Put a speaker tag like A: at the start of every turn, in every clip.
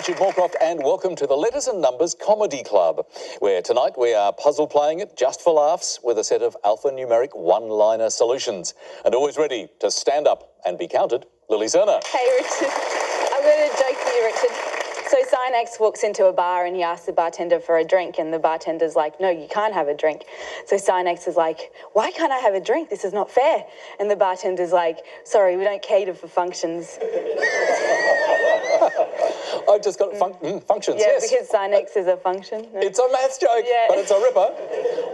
A: Richard Morecroft and welcome to the Letters and Numbers Comedy Club, where tonight we are puzzle playing it just for laughs with a set of alphanumeric one-liner solutions. And always ready to stand up and be counted, Lily Serna.
B: Hey Richard, I've got a joke for you, Richard. So Sinex walks into a bar and he asks the bartender for a drink and the bartender's like, no, you can't have a drink. So Sinex is like, why can't I have a drink? This is not fair. And the bartender's like, sorry, we don't cater for functions.
A: I've just got functions,
B: yeah,
A: yes.
B: Because Sinex is a function.
A: It's a maths joke,
B: Yeah.
A: but it's a ripper.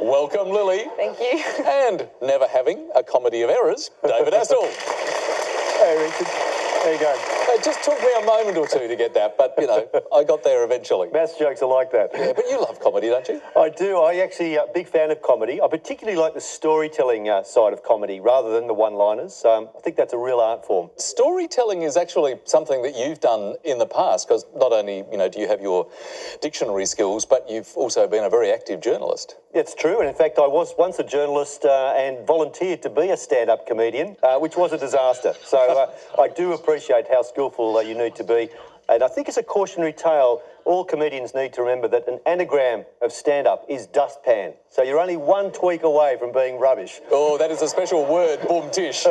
A: Welcome, Lily.
B: Thank you.
A: And never having a comedy of errors, David Astle.
C: Hey, Richard. There you go.
A: It just took me a moment or two to get that, but, you know, I got there eventually.
C: Maths jokes are like that.
A: Yeah, but you love comedy, don't you?
C: I do. I actually a big fan of comedy. I particularly like the storytelling side of comedy rather than the one-liners. I think that's a real art form.
A: Storytelling is actually something that you've done in the past, because not only, you know, do you have your dictionary skills, but you've also been a very active journalist.
C: It's true, and in fact I was once a journalist and volunteered to be a stand-up comedian, which was a disaster. So I do appreciate how skillful you need to be. And I think it's a cautionary tale. All comedians need to remember that an anagram of stand-up is dustpan. So you're only one tweak away from being rubbish.
A: Oh, that is a special word, boom tish.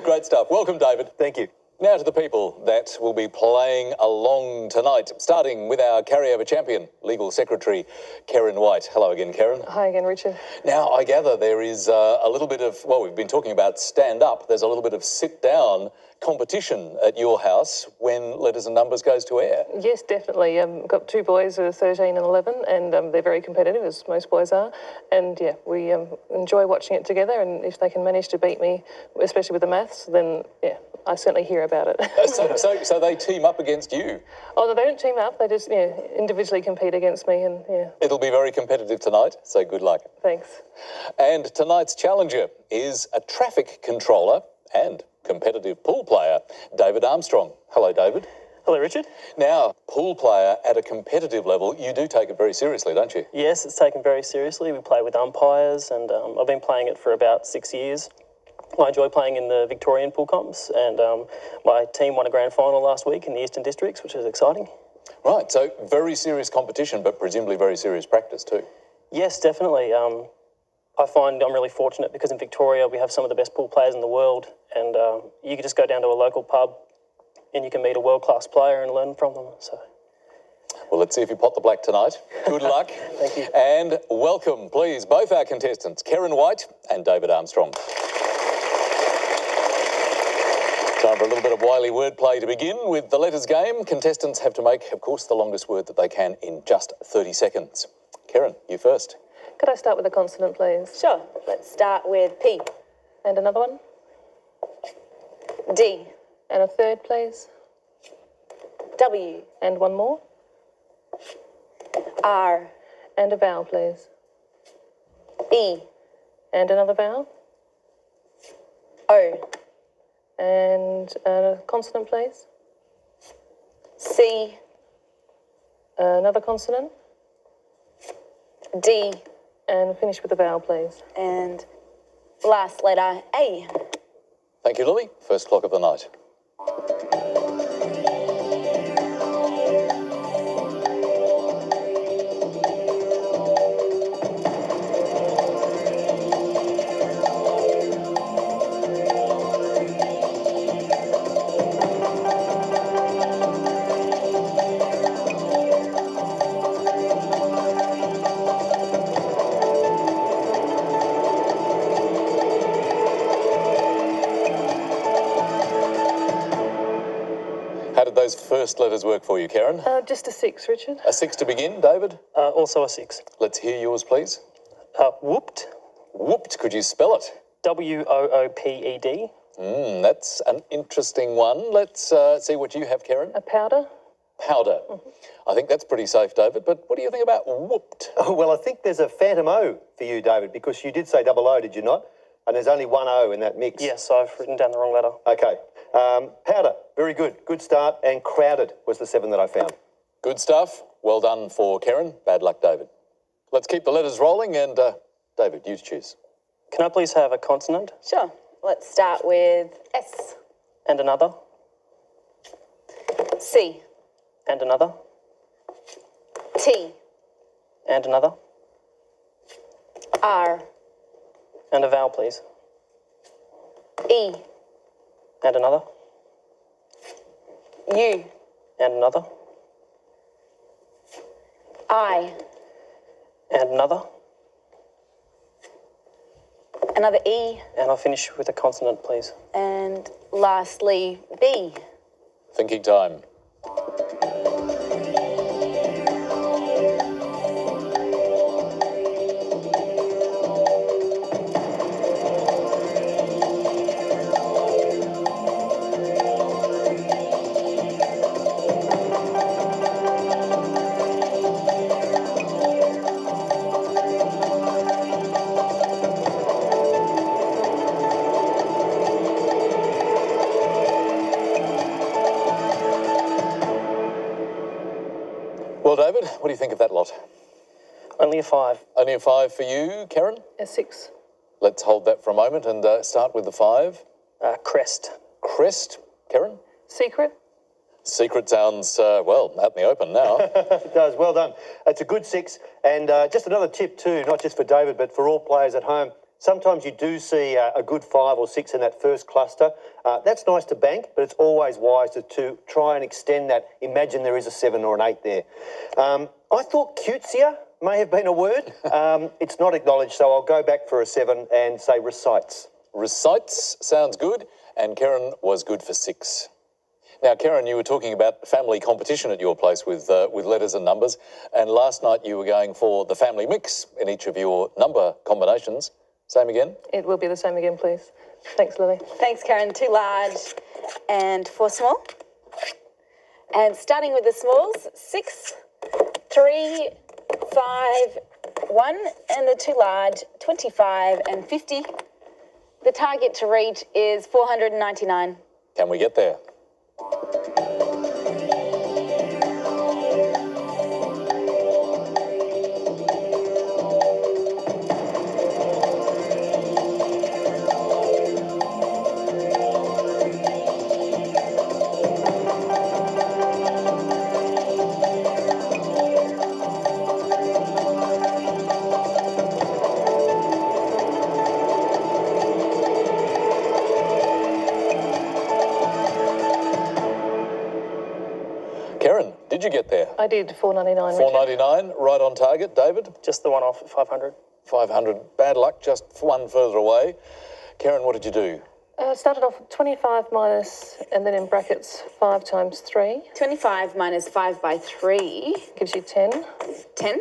A: Great stuff. Welcome, David.
C: Thank you.
A: Now to the people that will be playing along tonight, starting with our carryover champion, Legal Secretary Karen White. Hello again, Karen.
D: Hi again, Richard.
A: Now, I gather there is a little bit of, well, we've been talking about stand-up. There's a little bit of sit-down competition at your house when Letters and Numbers goes to air.
D: Yes, definitely. Got two boys who are 13 and 11, and they're very competitive, as most boys are. And yeah, we enjoy watching it together. And if they can manage to beat me, especially with the maths, then yeah, I certainly hear about it.
A: So they team up against you?
D: Oh, no, they don't team up. They just individually compete against me, and yeah.
A: It'll be very competitive tonight, so good luck.
D: Thanks.
A: And tonight's challenger is a traffic controller and competitive pool player, David Armstrong. Hello, David.
E: Hello, Richard.
A: Now, pool player at a competitive level, you do take it very seriously, don't you?
E: Yes, it's taken very seriously. We play with umpires, and I've been playing it for about 6 years. I enjoy playing in the Victorian pool comps, and my team won a grand final last week in the Eastern Districts, which is exciting.
A: Right, so very serious competition, but presumably very serious practice too.
E: Yes, definitely. I find I'm really fortunate because in Victoria we have some of the best pool players in the world, and you can just go down to a local pub and you can meet a world-class player and learn from them. So,
A: well, let's see if you pot the black tonight. Good luck.
E: Thank you.
A: And welcome, please, both our contestants, Karen White and David Armstrong. Time for a little bit of wily wordplay to begin with the letters game. Contestants have to make, of course, the longest word that they can in just 30 seconds. Karen, you first.
D: Could I start with a consonant, please?
B: Sure. Let's start with P.
D: And another one?
B: D.
D: And a third, please?
B: W.
D: And one more?
B: R.
D: And a vowel, please?
B: E.
D: And another vowel?
B: O.
D: And a consonant, please?
B: C.
D: Another consonant?
B: D.
D: And finish with a vowel, please.
B: And last letter, A.
A: Thank you, Lily. First clock of the night. How did those first letters work for you, Karen?
D: Just a 6, Richard.
A: A 6 to begin, David?
E: Also a 6.
A: Let's hear yours, please.
E: Whooped.
A: Whooped, could you spell it?
E: W-O-O-P-E-D.
A: That's an interesting one. Let's see what you have, Karen.
D: A powder.
A: Powder. I think that's pretty safe, David, but what do you think about whooped?
C: Oh, well, I think there's a phantom O for you, David, because you did say double O, did you not? And there's only one O in that mix.
E: Yes, I've written down the wrong letter.
C: Okay. Powder, very good. Good start. And crowded was the 7 that I found.
A: Good stuff. Well done for Karen. Bad luck, David. Let's keep the letters rolling and, David, you choose.
E: Can I please have a consonant?
B: Sure. Let's start with S.
E: And another?
B: C.
E: And another.
B: T.
E: And another.
B: R.
E: And a vowel, please.
B: E.
E: And another.
B: U.
E: And another.
B: I.
E: And another.
B: Another E.
E: And I'll finish with a consonant, please.
B: And lastly, B.
A: Thinking time. Well, David, what do you think of that lot?
E: Only a 5.
A: Only a 5 for you, Karen?
D: A 6.
A: Let's hold that for a moment and start with the 5.
E: Crest.
A: Crest, Karen?
D: Secret.
A: Secret sounds, well, out in the open now.
C: It does. Well done. It's a good 6. And just another tip too, not just for David, but for all players at home. Sometimes you do see a good 5 or 6 in that first cluster. That's nice to bank, but it's always wise to try and extend that. Imagine there is a 7 or an 8 there. I thought cutesier may have been a word. It's not acknowledged, so I'll go back for a 7 and say recites.
A: Recites sounds good, and Karen was good for 6. Now, Karen, you were talking about family competition at your place with letters and numbers, and last night you were going for the family mix in each of your number combinations. Same again?
D: It will be the same again, please. Thanks, Lily.
B: Thanks, Karen. 2 large and 4 small. And starting with the smalls, 6, 3, 5, 1, and the 2 large, 25 and 50. The target to reach is 499.
A: Can we get there? Karen, did you get there?
D: I did 499. Richard.
A: 499, right on target. David?
E: Just the one off at 500.
A: 500, bad luck, just one further away. Karen, what did you do?
D: Started off 25 minus, and then in brackets, 5 times 3.
B: 25 minus 5 by 3.
D: Gives you 10.
B: 10.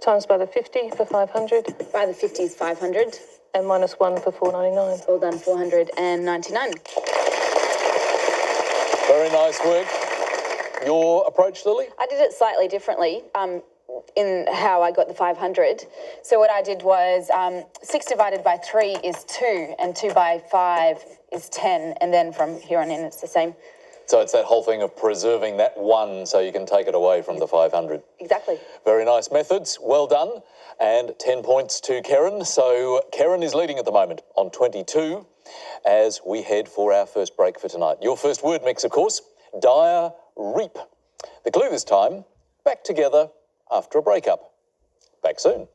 D: Times by the 50 for 500.
B: By the 50 is 500.
D: And minus 1 for 499.
B: All done, 499.
A: Very nice work. Your approach, Lily?
B: I did it slightly differently in how I got the 500. So what I did was 6 divided by 3 is 2, and 2 by 5 is 10, and then from here on in it's the same.
A: So it's that whole thing of preserving that 1 so you can take it away from the 500.
B: Exactly.
A: Very nice methods, well done. And 10 points to Karen. So Karen is leading at the moment on 22 as we head for our first break for tonight. Your first word mix, of course, dire reap. The clue this time, back together after a breakup. Back soon.